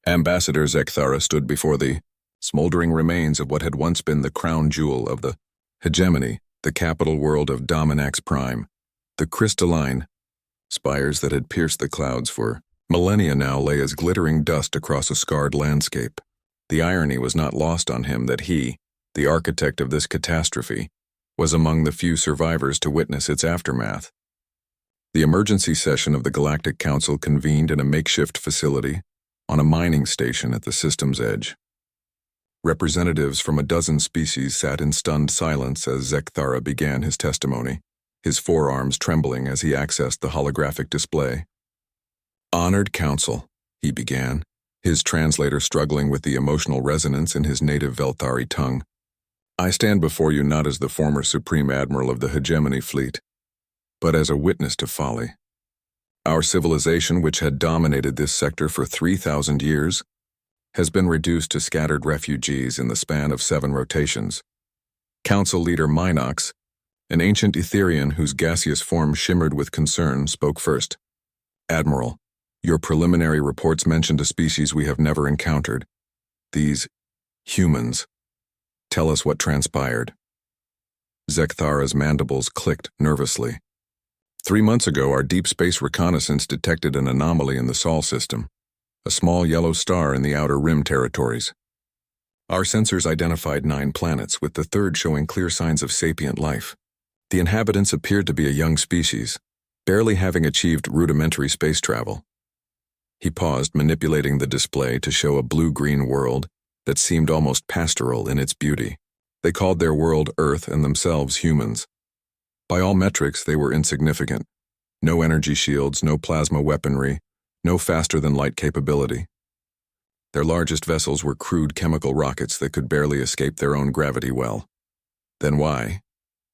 Ambassador Zekthara stood before the smoldering remains of what had once been the crown jewel of the hegemony, the capital world of Dominax Prime, the crystalline spires that had pierced the clouds for millennia now lay as glittering dust across a scarred landscape. The irony was not lost on him that he, the architect of this catastrophe, was among the few survivors to witness its aftermath. The emergency session of the Galactic Council convened in a makeshift facility on a mining station at the system's edge. Representatives from a dozen species sat in stunned silence as Zekthara began his testimony, his forearms trembling as he accessed the holographic display. "Honored Council," he began, his translator struggling with the emotional resonance in his native Velthari tongue. "I stand before you not as the former Supreme Admiral of the Hegemony Fleet, but as a witness to folly. Our civilization, which had dominated this sector for 3,000 years, has been reduced to scattered refugees in the span of 7 rotations. Council leader Minox, an ancient Etherian whose gaseous form shimmered with concern, spoke first. Admiral, your preliminary reports mentioned a species we have never encountered. These humans. Tell us what transpired." Zekthara's mandibles clicked nervously. 3 months ago, our deep space reconnaissance detected an anomaly in the Sol system, a small yellow star in the outer rim territories. Our sensors identified 9 planets, with the third showing clear signs of sapient life. The inhabitants appeared to be a young species, barely having achieved rudimentary space travel. He paused, manipulating the display to show a blue-green world that seemed almost pastoral in its beauty. They called their world Earth and themselves humans. By all metrics, they were insignificant. No energy shields, no plasma weaponry, no faster-than-light capability. Their largest vessels were crude chemical rockets that could barely escape their own gravity well. "Then why?"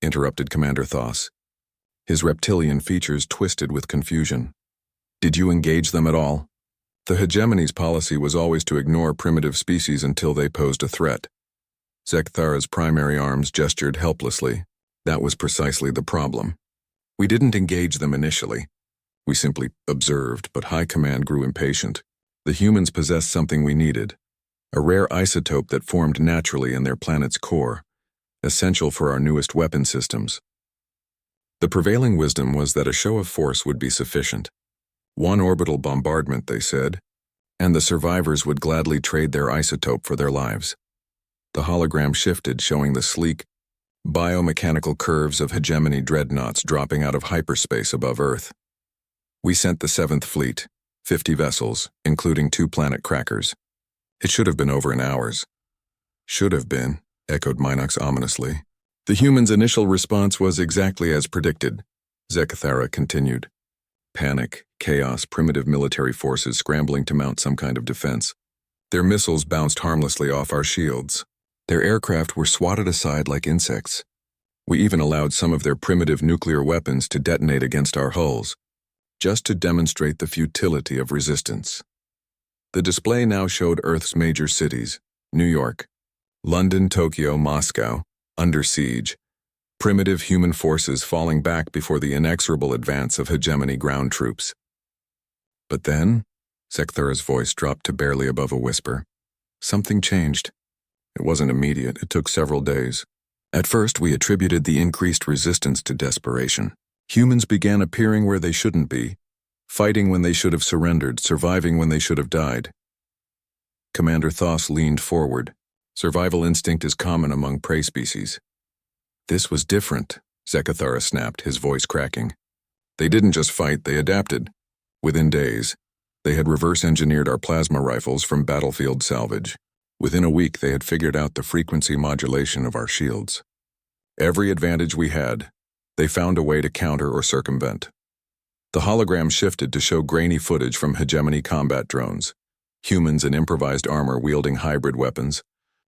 interrupted Commander Thoss. His reptilian features twisted with confusion. "Did you engage them at all?" The hegemony's policy was always to ignore primitive species until they posed a threat. Zekthara's primary arms gestured helplessly. That was precisely the problem. "We didn't engage them initially. We simply observed, but High Command grew impatient. The humans possessed something we needed, a rare isotope that formed naturally in their planet's core, essential for our newest weapon systems. The prevailing wisdom was that a show of force would be sufficient. 1 orbital bombardment, they said, and the survivors would gladly trade their isotope for their lives." The hologram shifted, showing the sleek, biomechanical curves of hegemony dreadnoughts dropping out of hyperspace above Earth. "We sent the 7th Fleet, 50 vessels, including 2 planet crackers. It should have been over in hours." "Should have been," echoed Minox ominously. "The humans' initial response was exactly as predicted," Zekthara continued. "Panic, chaos, primitive military forces scrambling to mount some kind of defense. Their missiles bounced harmlessly off our shields. Their aircraft were swatted aside like insects. We even allowed some of their primitive nuclear weapons to detonate against our hulls, just to demonstrate the futility of resistance." The display now showed Earth's major cities: New York, London, Tokyo, Moscow, under siege, primitive human forces falling back before the inexorable advance of hegemony ground troops. "But then," Zekthara's voice dropped to barely above a whisper, "something changed. It wasn't immediate, it took several days. At first, we attributed the increased resistance to desperation. Humans began appearing where they shouldn't be, fighting when they should have surrendered, surviving when they should have died." Commander Thoss leaned forward. "Survival instinct is common among prey species." "This was different," Zekthara snapped, his voice cracking. "They didn't just fight, they adapted. Within days, they had reverse-engineered our plasma rifles from battlefield salvage. Within a week, they had figured out the frequency modulation of our shields. Every advantage we had, they found a way to counter or circumvent." The hologram shifted to show grainy footage from hegemony combat drones, humans in improvised armor wielding hybrid weapons,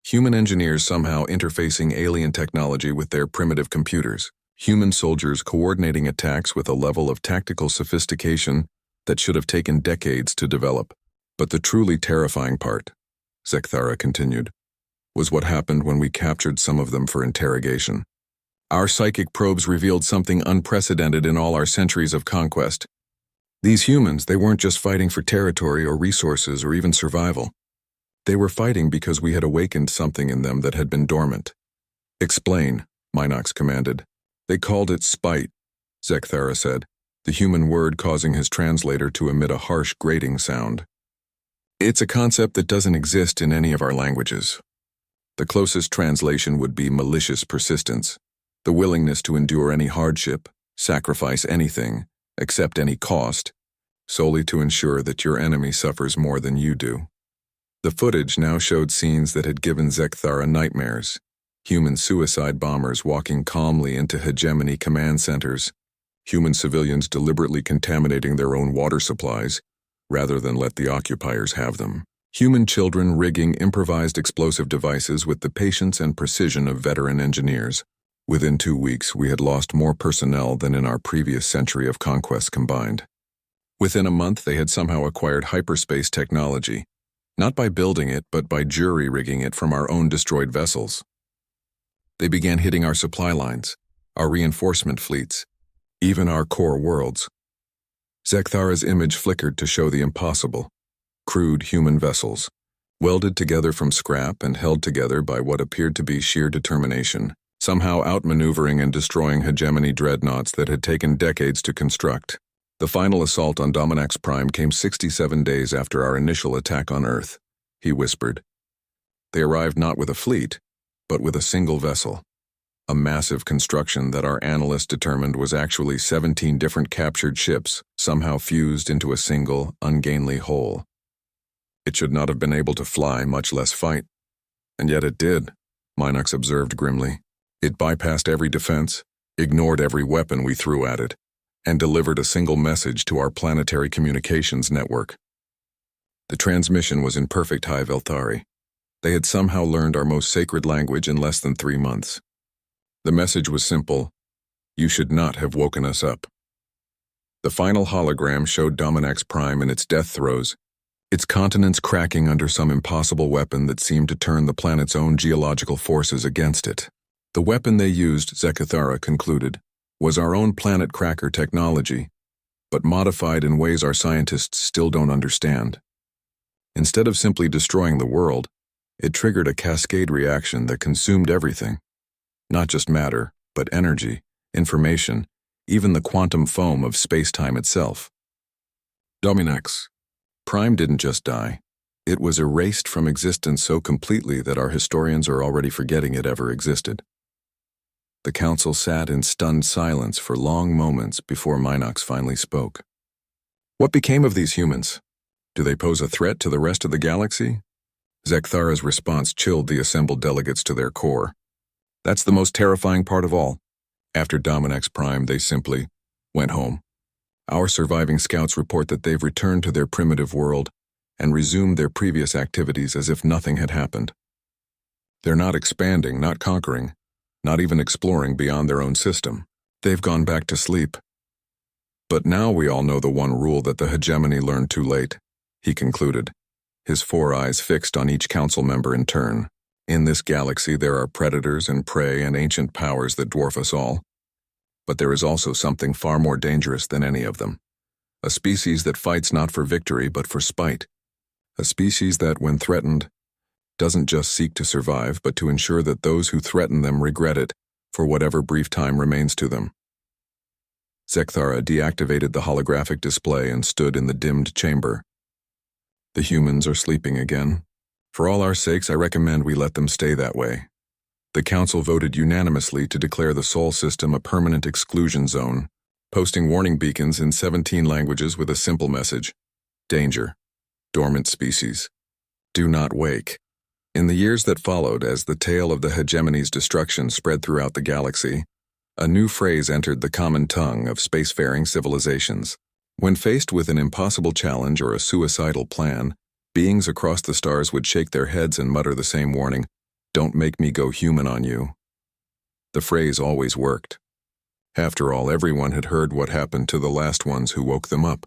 human engineers somehow interfacing alien technology with their primitive computers, human soldiers coordinating attacks with a level of tactical sophistication that should have taken decades to develop. "But the truly terrifying part," Zekthara continued, "was what happened when we captured some of them for interrogation. Our psychic probes revealed something unprecedented in all our centuries of conquest. These humans, they weren't just fighting for territory or resources or even survival. They were fighting because we had awakened something in them that had been dormant. Explain, Minox commanded. They called it spite, Zekthara said, the human word causing his translator to emit a harsh grating sound. It's a concept that doesn't exist in any of our languages. The closest translation would be malicious persistence, the willingness to endure any hardship, sacrifice anything, accept any cost, solely to ensure that your enemy suffers more than you do. The footage now showed scenes that had given Zekthara nightmares, human suicide bombers walking calmly into hegemony command centers, human civilians deliberately contaminating their own water supplies, rather than let the occupiers have them. Human children rigging improvised explosive devices with the patience and precision of veteran engineers. Within 2 weeks, we had lost more personnel than in our previous century of conquest combined. Within a month, they had somehow acquired hyperspace technology, not by building it, but by jury-rigging it from our own destroyed vessels. They began hitting our supply lines, our reinforcement fleets, even our core worlds. Zekthara's image flickered to show the impossible. Crude human vessels, welded together from scrap and held together by what appeared to be sheer determination, somehow outmaneuvering and destroying hegemony dreadnoughts that had taken decades to construct. The final assault on Dominax Prime came 67 days after our initial attack on Earth, he whispered. They arrived not with a fleet, but with a single vessel. A massive construction that our analysts determined was actually 17 different captured ships, somehow fused into a single, ungainly whole. It should not have been able to fly, much less fight. And yet it did, Minox observed grimly. It bypassed every defense, ignored every weapon we threw at it, and delivered a single message to our planetary communications network. The transmission was in perfect High Velthari. They had somehow learned our most sacred language in less than 3 months. The message was simple: you should not have woken us up. The final hologram showed Dominax Prime in its death throes, its continents cracking under some impossible weapon that seemed to turn the planet's own geological forces against it. The weapon they used, Zekthara concluded, was our own planet cracker technology, but modified in ways our scientists still don't understand. Instead of simply destroying the world, it triggered a cascade reaction that consumed everything. Not just matter, but energy, information, even the quantum foam of space-time itself. Dominax Prime didn't just die. It was erased from existence so completely that our historians are already forgetting it ever existed. The council sat in stunned silence for long moments before Minox finally spoke. What became of these humans? Do they pose a threat to the rest of the galaxy? Zekthara's response chilled the assembled delegates to their core. That's the most terrifying part of all. After Dominax Prime, they simply went home. Our surviving scouts report that they've returned to their primitive world and resumed their previous activities as if nothing had happened. They're not expanding, not conquering, not even exploring beyond their own system. They've gone back to sleep. But now we all know the one rule that the hegemony learned too late, he concluded, his 4 eyes fixed on each council member in turn. In this galaxy, there are predators and prey and ancient powers that dwarf us all. But there is also something far more dangerous than any of them. A species that fights not for victory, but for spite. A species that, when threatened, doesn't just seek to survive, but to ensure that those who threaten them regret it for whatever brief time remains to them. Zekthara deactivated the holographic display and stood in the dimmed chamber. The humans are sleeping again. For all our sakes, I recommend we let them stay that way. The council voted unanimously to declare the Sol system a permanent exclusion zone, posting warning beacons in 17 languages with a simple message: danger, dormant species, do not wake. In the years that followed, as the tale of the hegemony's destruction spread throughout the galaxy, a new phrase entered the common tongue of spacefaring civilizations. When faced with an impossible challenge or a suicidal plan, beings across the stars would shake their heads and mutter the same warning: don't make me go human on you. The phrase always worked. After all, everyone had heard what happened to the last ones who woke them up.